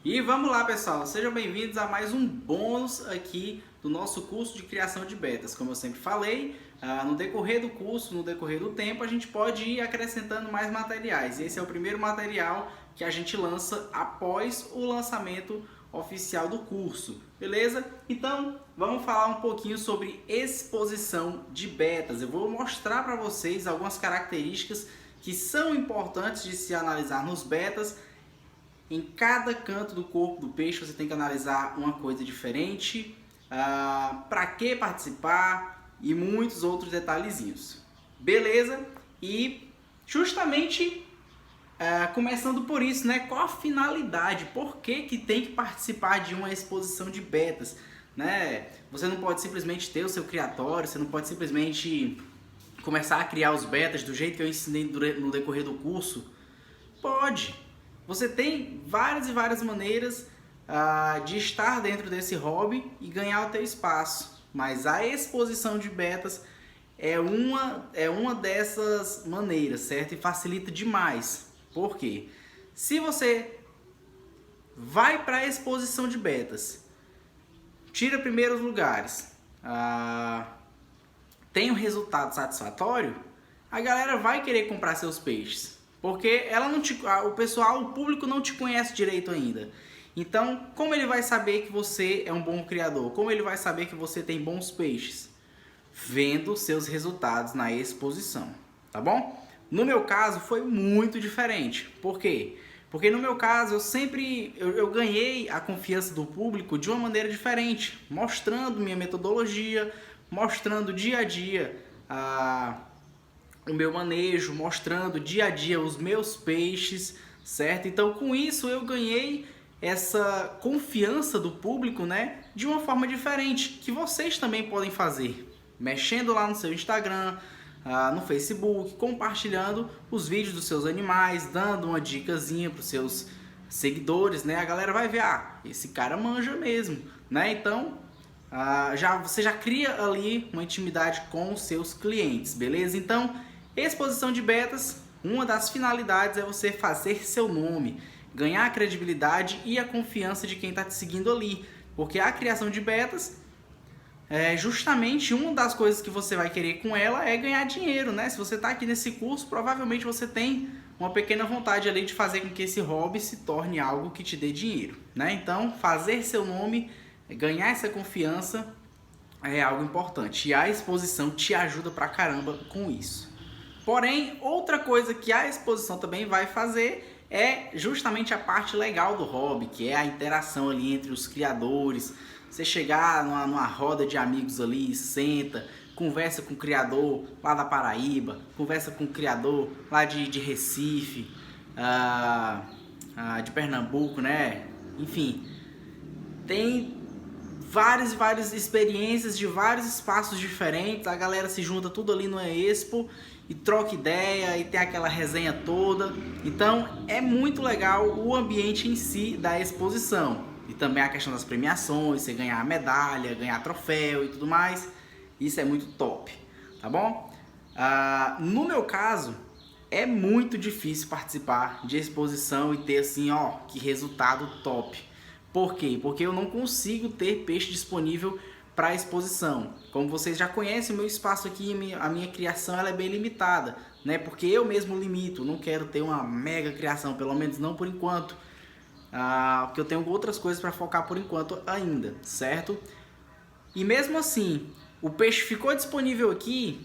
E vamos lá, pessoal, sejam bem-vindos a mais um bônus aqui do nosso curso de criação de betas. Como eu sempre falei, no decorrer do curso, no decorrer do tempo, a gente pode ir acrescentando mais materiais. Esse é o primeiro material que a gente lança após o lançamento oficial do curso, beleza? Então, vamos falar um pouquinho sobre exposição de betas. Eu vou mostrar para vocês algumas características que são importantes de se analisar nos betas. Em cada canto do corpo do peixe você tem que analisar uma coisa diferente, para que participar e muitos outros detalhezinhos. Beleza? E justamente começando por isso, né? Qual a finalidade? Por que tem que participar de uma exposição de betas? Né? Você não pode simplesmente ter o seu criatório, você não pode simplesmente começar a criar os betas do jeito que eu ensinei no decorrer do curso. Pode! Você tem várias e várias maneiras de estar dentro desse hobby e ganhar o teu espaço. Mas a exposição de betas é uma dessas maneiras, certo? E facilita demais. Por quê? Se você vai para a exposição de betas, tira primeiros lugares, tem um resultado satisfatório, a galera vai querer comprar seus peixes. Porque o público não te conhece direito ainda. Então, como ele vai saber que você é um bom criador? Como ele vai saber que você tem bons peixes? Vendo seus resultados na exposição, tá bom? No meu caso, foi muito diferente. Por quê? Porque no meu caso, eu ganhei a confiança do público de uma maneira diferente. Mostrando minha metodologia, mostrando dia a dia o meu manejo, mostrando dia a dia os meus peixes, certo? Então, com isso eu ganhei essa confiança do público, né? De uma forma diferente, que vocês também podem fazer, mexendo lá no seu Instagram, no Facebook, compartilhando os vídeos dos seus animais, dando uma dicasinha para os seus seguidores, né? A galera vai ver, esse cara manja mesmo, né? Então, você já cria ali uma intimidade com os seus clientes, beleza? Então, exposição de betas, uma das finalidades é você fazer seu nome, ganhar a credibilidade e a confiança de quem está te seguindo ali. Porque a criação de betas, justamente uma das coisas que você vai querer com ela é ganhar dinheiro, né? Se você está aqui nesse curso, provavelmente você tem uma pequena vontade ali de fazer com que esse hobby se torne algo que te dê dinheiro, né? Então, fazer seu nome, ganhar essa confiança é algo importante. E a exposição te ajuda pra caramba com isso. Porém, outra coisa que a exposição também vai fazer é justamente a parte legal do hobby, que é a interação ali entre os criadores. Você chegar numa roda de amigos ali, senta, conversa com o criador lá da Paraíba, conversa com o criador lá de Recife, de Pernambuco, né? Enfim, tem várias experiências de vários espaços diferentes. A galera se junta tudo ali no Expo e troca ideia e tem aquela resenha toda. Então é muito legal o ambiente em si da exposição. E também a questão das premiações, você ganhar medalha, ganhar troféu e tudo mais. Isso é muito top, tá bom? No meu caso, é muito difícil participar de exposição e ter assim, que resultado top. Por quê? Porque eu não consigo ter peixe disponível para exposição. Como vocês já conhecem, o meu espaço aqui, a minha criação ela é bem limitada, né? Porque eu mesmo limito, não quero ter uma mega criação, pelo menos não por enquanto, porque eu tenho outras coisas para focar por enquanto ainda, certo? E mesmo assim, o peixe ficou disponível aqui,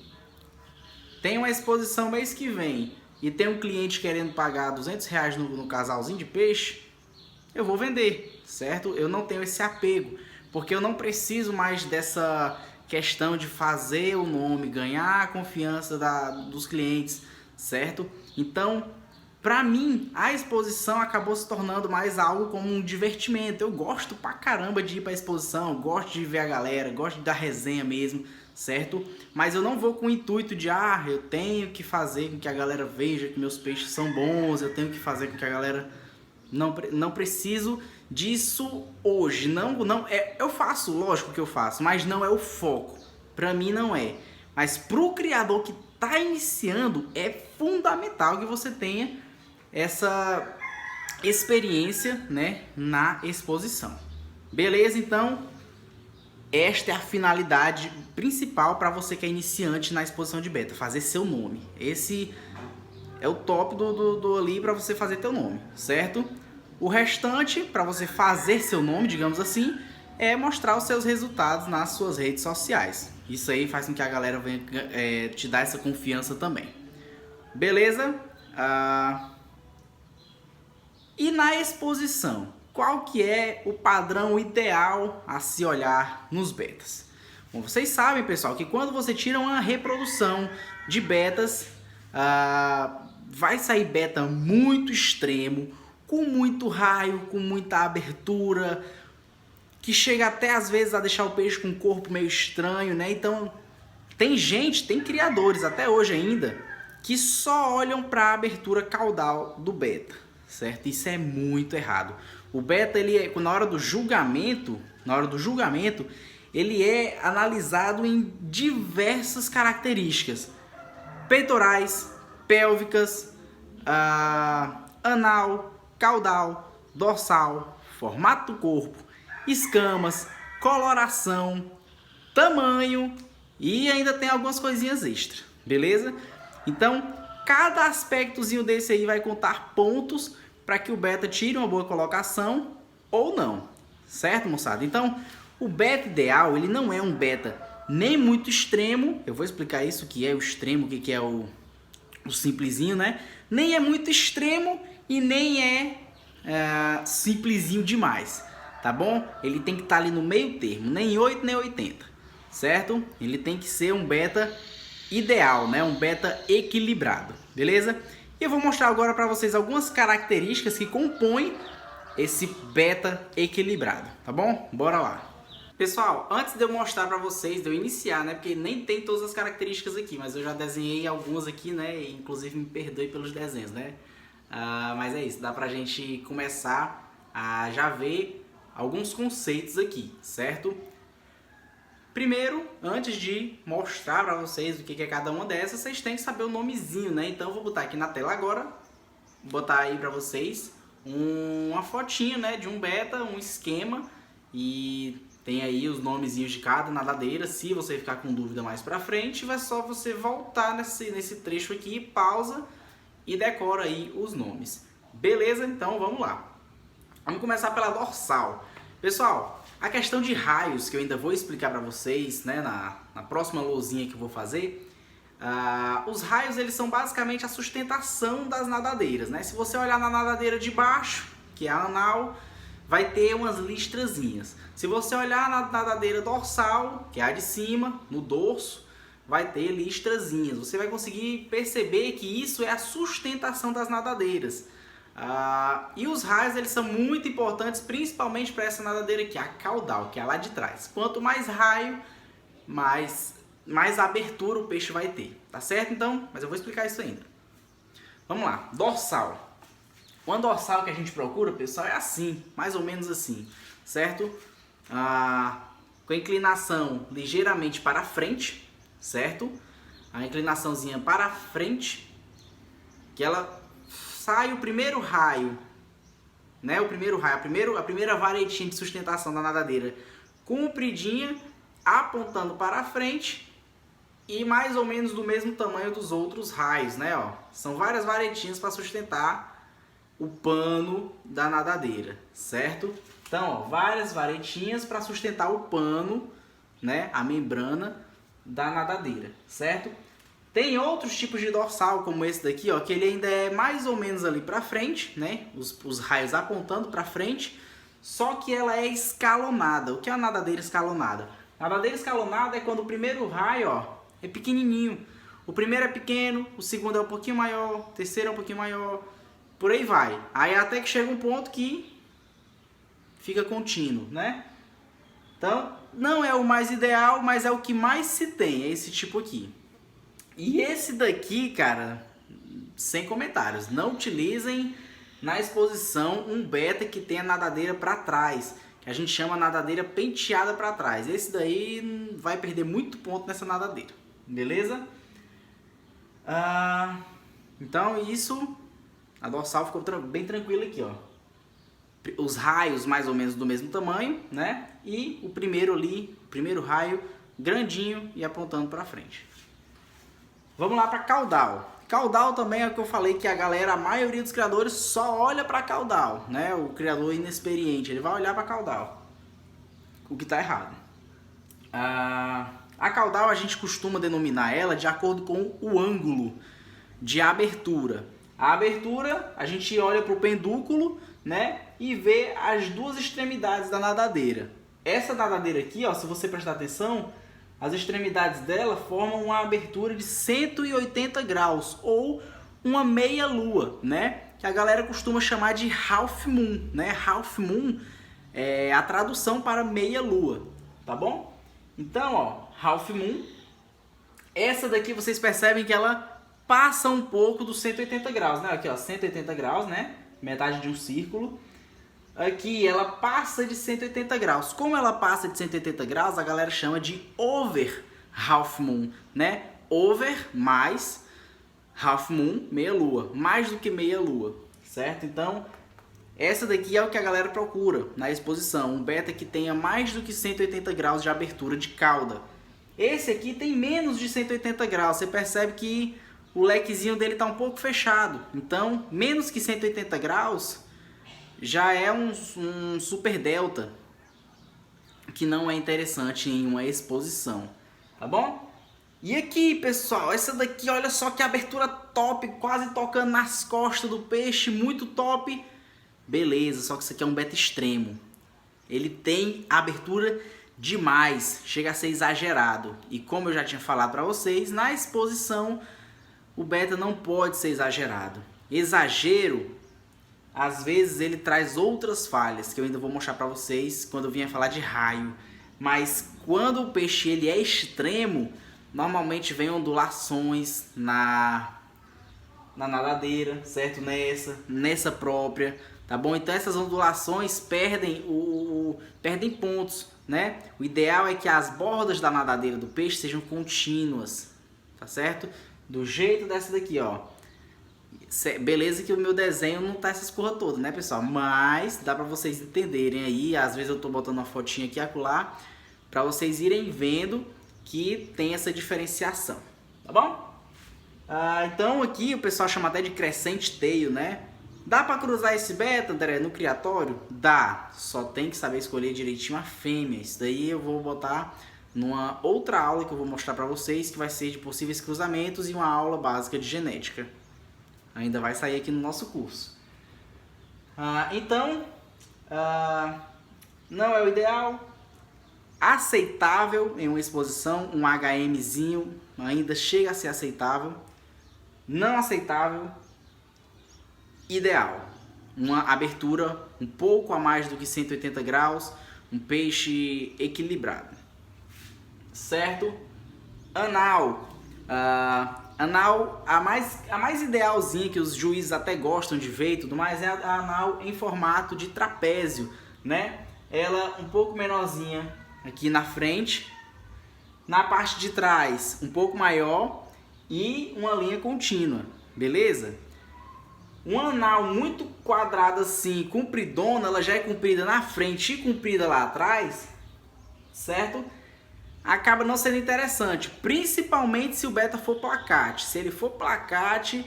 tem uma exposição mês que vem e tem um cliente querendo pagar R$200 no casalzinho de peixe, eu vou vender, certo? Eu não tenho esse apego, porque eu não preciso mais dessa questão de fazer o nome, ganhar a confiança dos clientes, certo? Então, pra mim, a exposição acabou se tornando mais algo como um divertimento. Eu gosto pra caramba de ir pra exposição, gosto de ver a galera, gosto da resenha mesmo, certo? Mas eu não vou com o intuito de, eu tenho que fazer com que a galera veja que meus peixes são bons, eu tenho que fazer com que a galera... Não preciso disso hoje. Eu faço, lógico que eu faço, mas não é o foco. Pra mim não é. Mas pro criador que tá iniciando, é fundamental que você tenha experiência, né, na exposição. Beleza? Então, esta é a finalidade principal para você que é iniciante na exposição de beta, fazer seu nome. Esse é o top do ali para você fazer teu nome, certo? O restante, para você fazer seu nome, digamos assim, é mostrar os seus resultados nas suas redes sociais. Isso aí faz com que a galera venha te dar essa confiança também. Beleza? E na exposição, qual que é o padrão ideal a se olhar nos betas? Bom, vocês sabem, pessoal, que quando você tira uma reprodução de betas, vai sair beta muito extremo, com muito raio, com muita abertura, que chega até às vezes a deixar o peixe com um corpo meio estranho, né? Então, tem criadores até hoje ainda, que só olham para a abertura caudal do beta, certo? Isso é muito errado. O beta, na hora do julgamento, ele é analisado em diversas características: peitorais, pélvicas, anal, caudal, dorsal, formato do corpo, escamas, coloração, tamanho e ainda tem algumas coisinhas extra, beleza? Então, cada aspectozinho desse aí vai contar pontos para que o beta tire uma boa colocação ou não, certo, moçada? Então, o beta ideal, ele não é um beta nem muito extremo, eu vou explicar isso, que é o extremo, o que é o simplesinho, né? Nem é muito extremo e nem é simplesinho demais, tá bom? Ele tem que estar ali no meio termo, nem 8 nem 80, certo? Ele tem que ser um beta ideal, né? Um beta equilibrado, beleza? E eu vou mostrar agora para vocês algumas características que compõem esse beta equilibrado, tá bom? Bora lá. Pessoal, antes de eu mostrar para vocês, de eu iniciar, né? Porque nem tem todas as características aqui, mas eu já desenhei algumas aqui, né? E inclusive me perdoe pelos desenhos, né? Mas é isso, dá pra gente começar a já ver alguns conceitos aqui, certo? Primeiro, antes de mostrar para vocês o que é cada uma dessas, vocês têm que saber o nomezinho, né? Então eu vou botar aqui na tela agora, vou botar aí para vocês uma fotinha, né, de um beta, um esquema, e tem aí os nomezinhos de cada nadadeira. Se você ficar com dúvida mais para frente, vai só você voltar nesse trecho aqui, pausa e decora aí os nomes. Beleza? Então vamos lá. Vamos começar pela dorsal. Pessoal, a questão de raios, que eu ainda vou explicar para vocês, né, na próxima lousinha que eu vou fazer, os raios, eles são basicamente a sustentação das nadadeiras, né? Se você olhar na nadadeira de baixo, que é a anal, vai ter umas listrazinhas. Se você olhar na nadadeira dorsal, que é a de cima, no dorso, vai ter listrazinhas. Você vai conseguir perceber que isso é a sustentação das nadadeiras. E os raios, eles são muito importantes, principalmente para essa nadadeira aqui, a caudal, que é lá de trás. Quanto mais raio, mais abertura o peixe vai ter, tá certo? Então, mas eu vou explicar isso ainda. Vamos lá, dorsal. Uma dorsal que a gente procura, pessoal, é assim, mais ou menos assim, certo? Com a inclinação ligeiramente para frente, certo? A inclinaçãozinha para frente, que ela sai o primeiro raio, né? O primeiro raio, a primeira varetinha de sustentação da nadadeira, compridinha, apontando para frente e mais ou menos do mesmo tamanho dos outros raios, né? Ó, são várias varetinhas para sustentar o pano da nadadeira, certo? Então, ó, várias varetinhas para sustentar o pano, né? A membrana da nadadeira, certo? Tem outros tipos de dorsal, como esse daqui, ó, que ele ainda é mais ou menos ali para frente, né? Os raios apontando para frente, só que ela é escalonada. O que é uma nadadeira escalonada? Nadadeira escalonada é quando o primeiro raio, ó, é pequenininho. O primeiro é pequeno, o segundo é um pouquinho maior, o terceiro é um pouquinho maior, por aí vai. Aí até que chega um ponto que fica contínuo, né? Então, não é o mais ideal, mas é o que mais se tem, é esse tipo aqui. E esse daqui, cara, sem comentários, não utilizem na exposição um beta que tenha nadadeira para trás, que a gente chama nadadeira penteada para trás. Esse daí vai perder muito ponto nessa nadadeira, beleza? Então isso, a dorsal ficou bem tranquila aqui, ó. os raios mais ou menos do mesmo tamanho, né? E o primeiro ali, primeiro raio grandinho e apontando para frente. Vamos lá para caudal. Caudal também é o que eu falei que a maioria dos criadores só olha para caudal, né? O criador inexperiente, ele vai olhar para caudal, o que está errado. A caudal a gente costuma denominar ela de acordo com o ângulo de abertura. A abertura, a gente olha para o pendúculo, né, e vê as duas extremidades da nadadeira. Essa nadadeira aqui, ó, se você prestar atenção, as extremidades dela formam uma abertura de 180 graus ou uma meia lua, né, que a galera costuma chamar de half moon, né? Half moon é a tradução para meia lua, tá bom? Então, ó, half moon, essa daqui vocês percebem que ela passa um pouco dos 180 graus, né? Aqui, ó, 180 graus, né? Metade de um círculo. Aqui ela passa de 180 graus. Como ela passa de 180 graus, a galera chama de over half moon, né? Over mais half moon, meia lua, mais do que meia lua, certo? Então, essa daqui é o que a galera procura na exposição, um beta que tenha mais do que 180 graus de abertura de cauda. Esse aqui tem menos de 180 graus, você percebe que o lequezinho dele está um pouco fechado. Então, menos que 180 graus já é um super delta que não é interessante em uma exposição, tá bom? E aqui, pessoal, essa daqui, olha só que abertura top, quase tocando nas costas do peixe, muito top. Beleza, só que isso aqui é um beta extremo. Ele tem abertura demais, chega a ser exagerado. E como eu já tinha falado para vocês, na exposição o beta não pode ser exagerado. Exagero, às vezes ele traz outras falhas, que eu ainda vou mostrar para vocês quando eu vier falar de raio. Mas quando o peixe ele é extremo, normalmente vem ondulações na nadadeira, certo? Nessa própria, tá bom? Então essas ondulações perdem pontos, né? O ideal é que as bordas da nadadeira do peixe sejam contínuas, tá certo? Do jeito dessa daqui, ó. Beleza que o meu desenho não tá essas cores todas, né, pessoal? Mas dá pra vocês entenderem aí. Às vezes eu tô botando uma fotinha aqui e acolá, pra vocês irem vendo que tem essa diferenciação, tá bom? Então aqui o pessoal chama até de crescente tail, né? Dá pra cruzar esse beta, André, no criatório? Dá, só tem que saber escolher direitinho a fêmea. Isso daí eu vou botar numa outra aula que eu vou mostrar para vocês, que vai ser de possíveis cruzamentos e uma aula básica de genética. Ainda vai sair aqui no nosso curso. Então, não é o ideal. Aceitável em uma exposição, um HMzinho ainda chega a ser aceitável. Não aceitável, ideal. Uma abertura um pouco a mais do que 180 graus, um peixe equilibrado. Certo? Anal. Anal, a mais idealzinha que os juízes até gostam de ver e tudo mais é a anal em formato de trapézio, né? Ela um pouco menorzinha aqui na frente, na parte de trás um pouco maior e uma linha contínua, beleza? Uma anal muito quadrada assim, compridona, ela já é comprida na frente e comprida lá atrás, certo? Acaba não sendo interessante, principalmente se o beta for placate. Se ele for placate,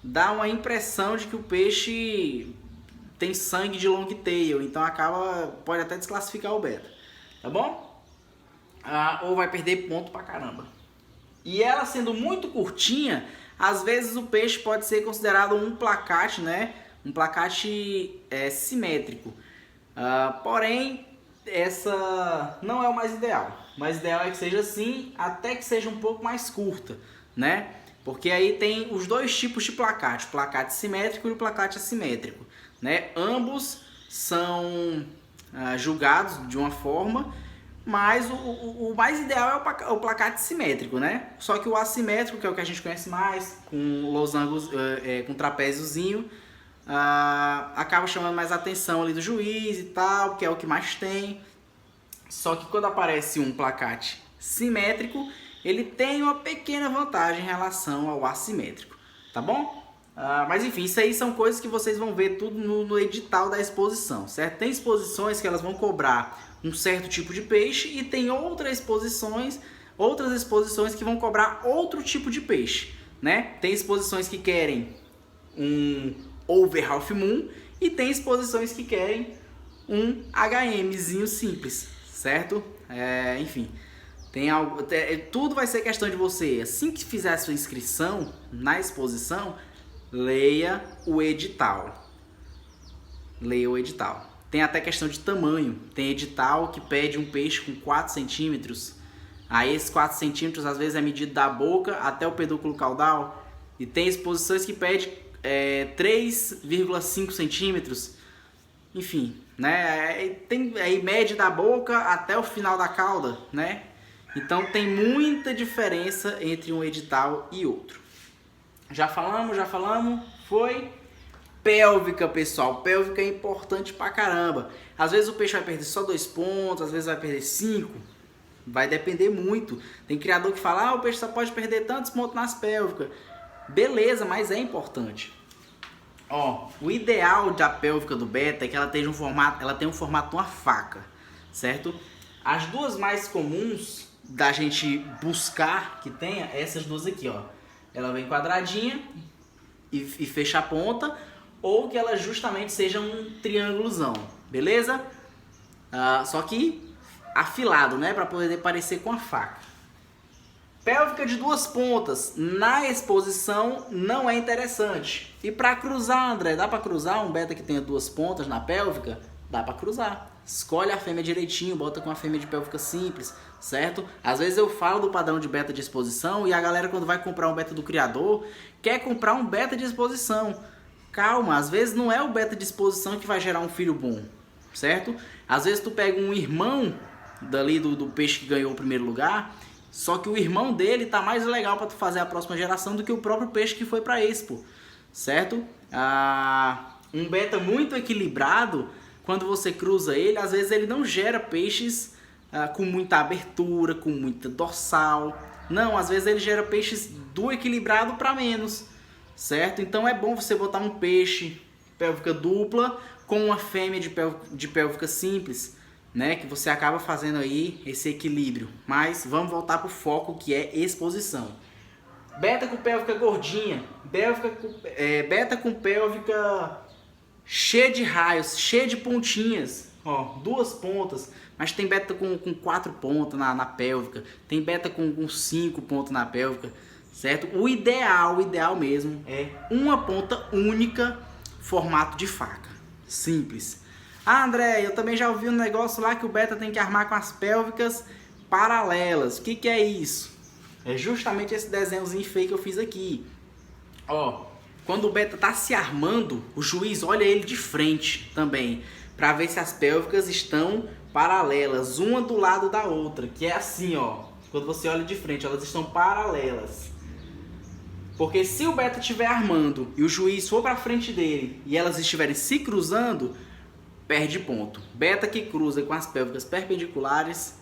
dá uma impressão de que o peixe tem sangue de long tail, então pode até desclassificar o beta, tá bom? Ou vai perder ponto pra caramba. E ela sendo muito curtinha, às vezes o peixe pode ser considerado um placate, né? Um placate simétrico. Porém, essa não é o mais ideal. O mais ideal é que seja assim, até que seja um pouco mais curta, né? Porque aí tem os dois tipos de placate, o placate simétrico e o placate assimétrico, né? Ambos são julgados de uma forma, mas o mais ideal é o placate simétrico, né? Só que o assimétrico, que é o que a gente conhece mais, com losangos, com trapéziozinho, acaba chamando mais atenção ali do juiz e tal, que é o que mais tem. Só que quando aparece um placate simétrico, ele tem uma pequena vantagem em relação ao assimétrico, tá bom? Mas enfim, isso aí são coisas que vocês vão ver tudo no edital da exposição, certo? Tem exposições que elas vão cobrar um certo tipo de peixe e tem outras exposições que vão cobrar outro tipo de peixe, né? Tem exposições que querem um over half moon e tem exposições que querem um HMzinho simples, certo? Enfim, tudo vai ser questão de você, assim que fizer a sua inscrição na exposição, leia o edital. Leia o edital. Tem até questão de tamanho. Tem edital que pede um peixe com 4 centímetros. Aí esses 4 centímetros às vezes é medido da boca até o pedúnculo caudal. E tem exposições que pede 3,5 centímetros. Enfim, né? Tem aí mede da boca até o final da cauda, né? Então tem muita diferença entre um edital e outro. Já falamos, foi pélvica, pessoal. Pélvica é importante pra caramba. Às vezes o peixe vai perder só 2 pontos, às vezes vai perder 5. Vai depender muito. Tem criador que fala, o peixe só pode perder tantos pontos nas pélvicas. Beleza, mas é importante. O ideal da pélvica do beta é que ela tenha um formato de uma faca, certo? As duas mais comuns da gente buscar que tenha, essas duas aqui, ó. Ela vem quadradinha e fecha a ponta, ou que ela justamente seja um triângulozão, beleza? Só que afilado, né? Para poder parecer com a faca. Pélvica de 2 pontas na exposição não é interessante. E para cruzar, André, dá para cruzar um beta que tenha 2 pontas na pélvica? Dá para cruzar. Escolhe a fêmea direitinho, bota com a fêmea de pélvica simples, certo? Às vezes eu falo do padrão de beta de exposição e a galera quando vai comprar um beta do criador, quer comprar um beta de exposição. Calma, às vezes não é o beta de exposição que vai gerar um filho bom, certo? Às vezes tu pega um irmão dali do peixe que ganhou o primeiro lugar, só que o irmão dele tá mais legal para tu fazer a próxima geração do que o próprio peixe que foi para Expo, certo? Um beta muito equilibrado, quando você cruza ele, às vezes ele não gera peixes com muita abertura, com muita dorsal. Não, às vezes ele gera peixes do equilibrado para menos, certo? Então é bom você botar um peixe pélvica dupla com uma fêmea de pélvica simples, né? Que você acaba fazendo aí esse equilíbrio. Mas vamos voltar para o foco que é exposição. Beta com pélvica gordinha, beta com pélvica cheia de raios, cheia de pontinhas, 2 pontas, mas tem beta com 4 pontas na pélvica, tem beta com 5 pontos na pélvica, certo? O ideal mesmo é uma ponta única, formato de faca, simples. André, eu também já ouvi um negócio lá que o beta tem que armar com as pélvicas paralelas. O que é isso? É justamente esse desenhozinho feio que eu fiz aqui. Quando o beta tá se armando, o juiz olha ele de frente também, para ver se as pélvicas estão paralelas, uma do lado da outra, que é assim, quando você olha de frente, elas estão paralelas. Porque se o beta estiver armando e o juiz for para frente dele e elas estiverem se cruzando, perde ponto. Beta que cruza com as pélvicas perpendiculares,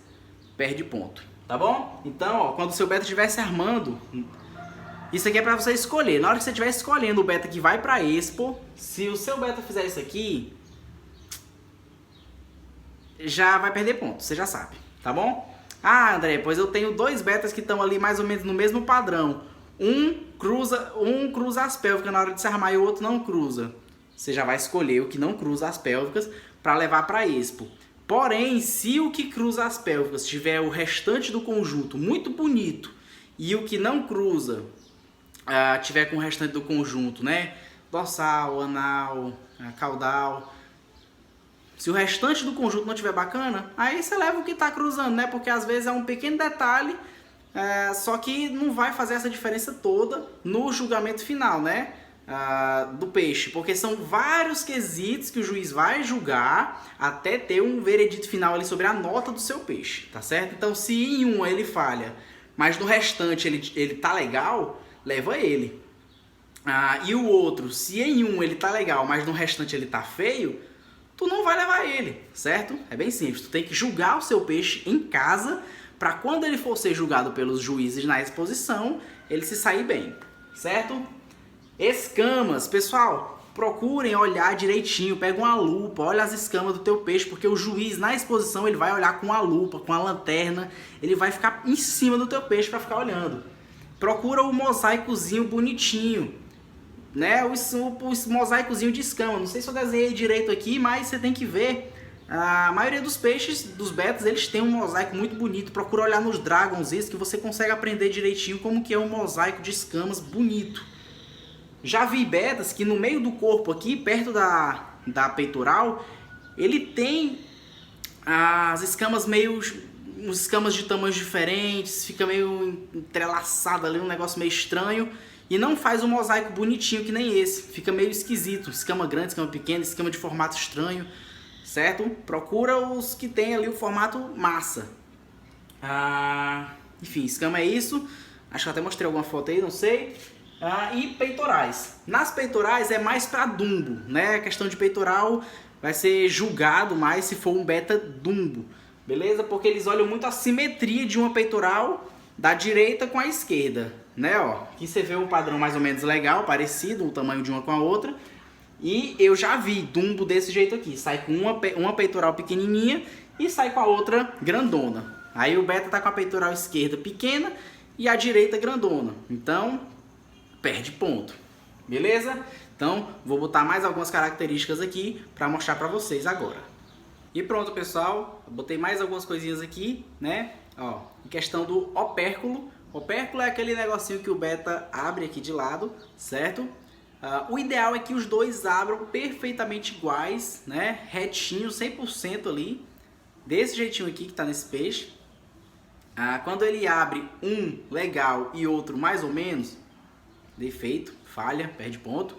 perde ponto, tá bom? Então, quando o seu beta estiver se armando, isso aqui é para você escolher. Na hora que você estiver escolhendo o beta que vai para Expo, se o seu beta fizer isso aqui, já vai perder ponto, você já sabe, tá bom? André, pois eu tenho 2 betas que estão ali mais ou menos no mesmo padrão. Um cruza as pélvicas na hora de se armar e o outro não cruza. Você já vai escolher o que não cruza as pélvicas para levar para Expo. Porém, se o que cruza as pélvicas tiver o restante do conjunto muito bonito e o que não cruza tiver com o restante do conjunto, né? Dorsal, anal, caudal. Se o restante do conjunto não tiver bacana, aí você leva o que está cruzando, né? Porque às vezes é um pequeno detalhe, só que não vai fazer essa diferença toda no julgamento final, né? Do peixe, porque são vários quesitos que o juiz vai julgar até ter um veredito final ali sobre a nota do seu peixe, tá certo? Então, se em um ele falha, mas no restante ele tá legal, leva ele. E o outro, se em um ele tá legal, mas no restante ele tá feio, tu não vai levar ele, certo? É bem simples, tu tem que julgar o seu peixe em casa, para quando ele for ser julgado pelos juízes na exposição, ele se sair bem, certo? Escamas, pessoal, procurem olhar direitinho, pega uma lupa, olha as escamas do teu peixe, porque o juiz na exposição ele vai olhar com a lupa, com a lanterna, ele vai ficar em cima do teu peixe para ficar olhando. Procura o mosaicozinho bonitinho, né? O mosaicozinho de escama. Não sei se eu desenhei direito aqui, mas você tem que ver. A maioria dos peixes, dos betas, eles têm um mosaico muito bonito. Procura olhar nos dragons isso, que você consegue aprender direitinho como que é um mosaico de escamas bonito. Já vi betas que no meio do corpo aqui, perto da peitoral, ele tem as escamas meio... escamas de tamanhos diferentes, fica meio entrelaçado ali, um negócio meio estranho. E não faz um mosaico bonitinho que nem esse. Fica meio esquisito. Escama grande, escama pequena, escama de formato estranho. Certo? Procura os que tem ali o formato massa. Enfim, escama é isso. Acho que eu até mostrei alguma foto aí, não sei. E peitorais. Nas peitorais é mais para dumbo, né? A questão de peitoral vai ser julgado mais se for um beta dumbo. Beleza? Porque eles olham muito a simetria de uma peitoral da direita com a esquerda, né? Ó, aqui você vê um padrão mais ou menos legal, parecido, o tamanho de uma com a outra. E eu já vi dumbo desse jeito aqui. Sai com uma peitoral pequenininha e sai com a outra grandona. Aí o beta tá com a peitoral esquerda pequena e a direita grandona. Então, perde ponto. Beleza? Então, vou botar mais algumas características aqui para mostrar para vocês agora. E pronto, pessoal. Eu botei mais algumas coisinhas aqui, né? Ó, em questão do opérculo. Opérculo é aquele negocinho que o beta abre aqui de lado, certo? O ideal é que os dois abram perfeitamente iguais, né? Retinho, 100% ali. Desse jeitinho aqui que tá nesse peixe. Quando ele abre um legal e outro mais ou menos, defeito, falha, perde ponto.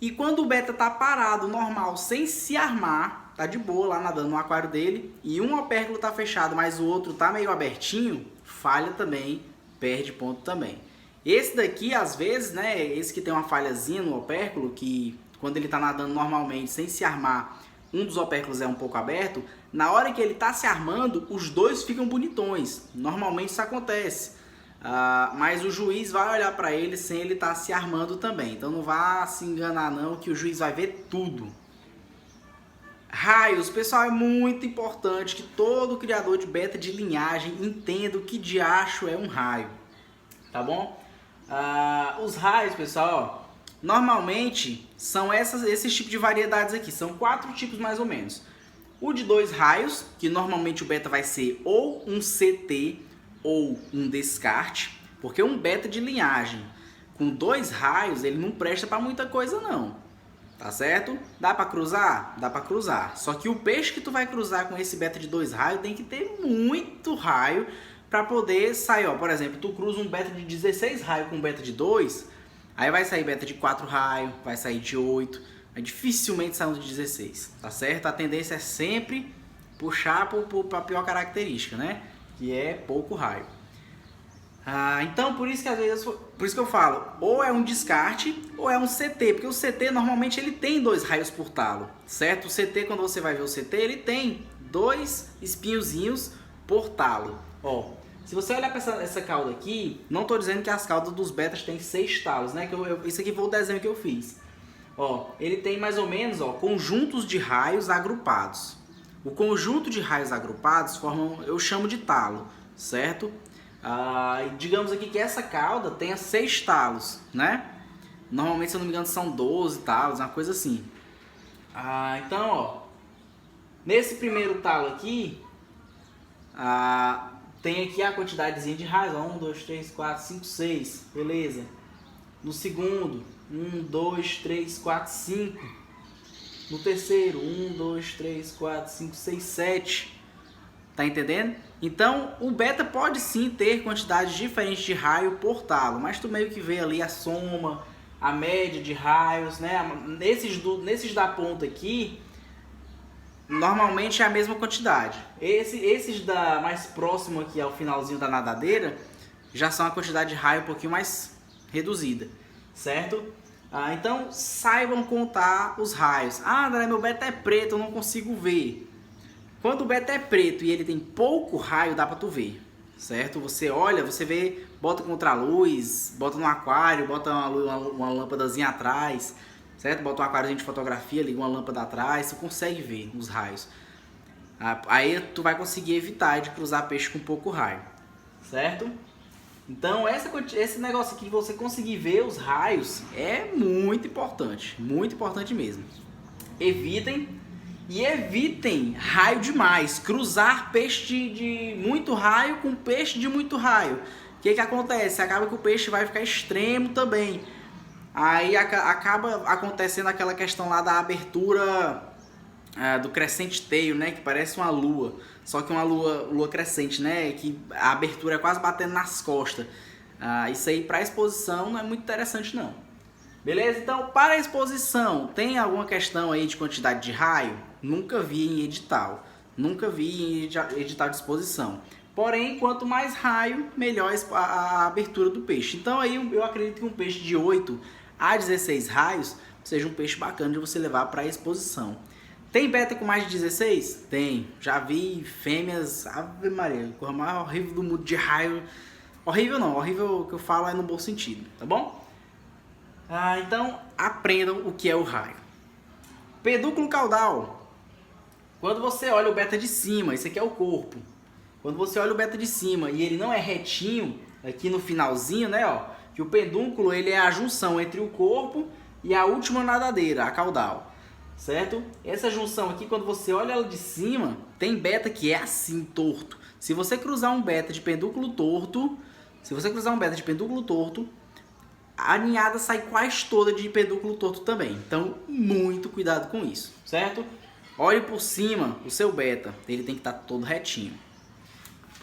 E quando o beta tá parado, normal, sem se armar, tá de boa lá nadando no aquário dele, e um opérculo tá fechado, mas o outro tá meio abertinho, falha também, perde ponto também. Esse daqui, às vezes, né, esse que tem uma falhazinha no opérculo, que quando ele tá nadando normalmente, sem se armar, um dos opérculos é um pouco aberto, na hora que ele tá se armando, os dois ficam bonitões. Normalmente isso acontece. Mas o juiz vai olhar para ele sem ele estar se armando também. Então não vá se enganar não, que o juiz vai ver tudo. Raios, pessoal, é muito importante que todo criador de beta de linhagem entenda o que de acho é um raio. Tá bom? Os raios, pessoal, ó, normalmente são esses tipos de variedades aqui. São 4 tipos mais ou menos. O de 2 raios, que normalmente o beta vai ser ou um CT ou um descarte, porque um beta de linhagem com 2 raios, ele não presta para muita coisa não, tá certo? Dá para cruzar? Dá para cruzar, só que o peixe que tu vai cruzar com esse beta de 2 raios tem que ter muito raio para poder sair, ó, por exemplo, tu cruza um beta de 16 raios com um beta de 2, aí vai sair beta de 4 raios, vai sair de 8, aí dificilmente sai um de 16, tá certo? A tendência é sempre puxar para a pior característica, né? Que é pouco raio. Então por isso que às vezes, por isso que eu falo, ou é um descarte ou é um CT, porque o CT normalmente ele tem 2 raios por talo, certo? O CT, quando você vai ver o CT, ele tem 2 espinhozinhos por talo. Ó, se você olhar para essa cauda aqui, não estou dizendo que as caudas dos betas têm 6 talos, né? Isso aqui foi o desenho que eu fiz. Ó, ele tem mais ou menos, ó, conjuntos de raios agrupados. O conjunto de raios agrupados formam, eu chamo de talo, certo? Digamos aqui que essa cauda tenha 6 talos, né? Normalmente, se eu não me engano, são 12 talos, uma coisa assim. Então, ó, nesse primeiro talo aqui, tem aqui a quantidadezinha de raios, 1, 2, 3, 4, 5, 6, beleza. No segundo, 1, 2, 3, 4, 5. No terceiro, 1, 2, 3, 4, 5, 6, 7. Tá entendendo? Então, o beta pode sim ter quantidades diferentes de raio por talo, mas tu meio que vê ali a soma, a média de raios, né? Nesses da ponta aqui, normalmente é a mesma quantidade. Esses da mais próximo aqui ao finalzinho da nadadeira, já são a quantidade de raio um pouquinho mais reduzida, certo? Então, saibam contar os raios. André, meu beta é preto, eu não consigo ver. Quando o beta é preto e ele tem pouco raio, dá pra tu ver, certo? Você olha, você vê, bota contra a luz, bota no aquário, bota uma lâmpadazinha atrás, certo? Bota um aquáriozinho de fotografia, liga uma lâmpada atrás, você consegue ver os raios. Aí tu vai conseguir evitar de cruzar peixe com pouco raio, certo? Então esse negócio aqui de você conseguir ver os raios é muito importante mesmo. Evitem raio demais, cruzar peixe de muito raio com peixe de muito raio. O que acontece? Acaba que o peixe vai ficar extremo também. Aí acaba acontecendo aquela questão lá da abertura do crescente tail, né? Que parece uma lua, só que uma lua crescente, né? Que a abertura é quase batendo nas costas. Isso aí para exposição não é muito interessante não. Beleza? Então, para a exposição, tem alguma questão aí de quantidade de raio? Nunca vi em edital. Nunca vi em edital de exposição. Porém, quanto mais raio, melhor a abertura do peixe. Então, aí eu acredito que um peixe de 8 a 16 raios seja um peixe bacana de você levar para a exposição. Tem beta com mais de 16? Tem. Já vi fêmeas, Ave Maria, a coisa mais horrível do mundo de raio. Horrível não, horrível que eu falo é no bom sentido, tá bom? Então, aprendam o que é o raio. Pedúnculo caudal. Quando você olha o beta de cima, esse aqui é o corpo. Quando você olha o beta de cima e ele não é retinho, aqui no finalzinho, né, ó, que o pedúnculo ele é a junção entre o corpo e a última nadadeira, a caudal, certo? Essa junção aqui, quando você olha ela de cima, tem beta que é assim, torto. Se você cruzar um beta de pedúnculo torto, a ninhada sai quase toda de pedúnculo torto também. Então, muito cuidado com isso, certo? Olhe por cima o seu beta, ele tem que estar todo retinho.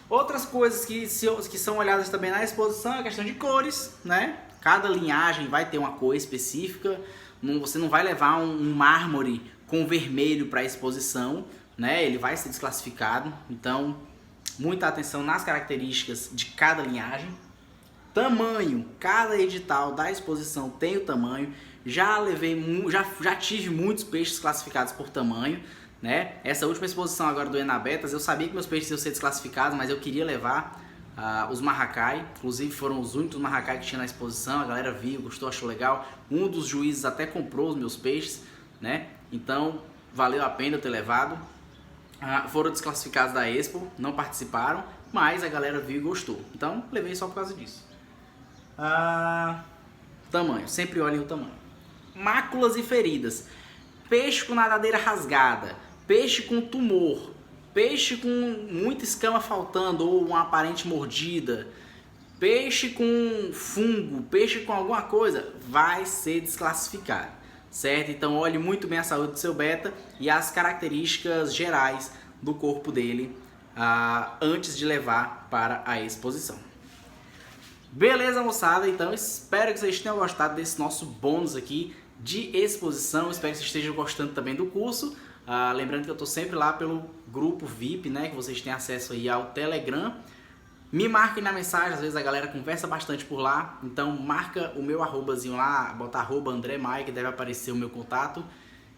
Outras coisas que são olhadas também na exposição é a questão de cores, né? Cada linhagem vai ter uma cor específica. Você não vai levar um mármore com vermelho para a exposição, né? Ele vai ser desclassificado. Então, muita atenção nas características de cada linhagem. Tamanho, cada edital da exposição tem o tamanho. Já tive muitos peixes classificados por tamanho, né? Essa última exposição agora do Enabetas, eu sabia que meus peixes iam ser desclassificados, mas eu queria levar os marracai. Inclusive foram os únicos marracai que tinha na exposição. A galera viu, gostou, achou legal. Um dos juízes até comprou os meus peixes, né? Então valeu a pena eu ter levado. Foram desclassificados da Expo, não participaram, mas a galera viu e gostou. Então levei só por causa disso. Tamanho, sempre olhem o tamanho. Máculas e feridas. Peixe com nadadeira rasgada, peixe com tumor, peixe com muita escama faltando ou uma aparente mordida, peixe com fungo, peixe com alguma coisa, vai ser desclassificado, certo? Então olhe muito bem a saúde do seu beta e as características gerais do corpo dele antes de levar para a exposição. Beleza, moçada? Então espero que vocês tenham gostado desse nosso bônus aqui de exposição. Espero que vocês estejam gostando também do curso. Lembrando que eu estou sempre lá pelo grupo VIP, né? Que vocês têm acesso aí ao Telegram. Me marquem na mensagem, às vezes a galera conversa bastante por lá. Então marca o meu arrobazinho lá, bota @AndréMaia, que deve aparecer o meu contato.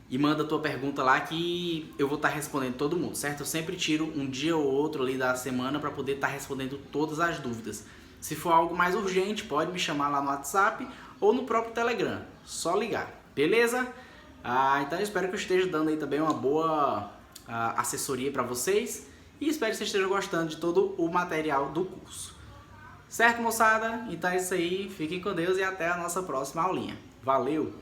E manda a tua pergunta lá que eu vou estar respondendo todo mundo, certo? Eu sempre tiro um dia ou outro ali da semana para poder estar respondendo todas as dúvidas. Se for algo mais urgente, pode me chamar lá no WhatsApp ou no próprio Telegram. Só ligar, beleza? Então eu espero que eu esteja dando aí também uma boa assessoria para vocês. E espero que vocês estejam gostando de todo o material do curso. Certo, moçada? Então é isso aí. Fiquem com Deus e até a nossa próxima aulinha. Valeu!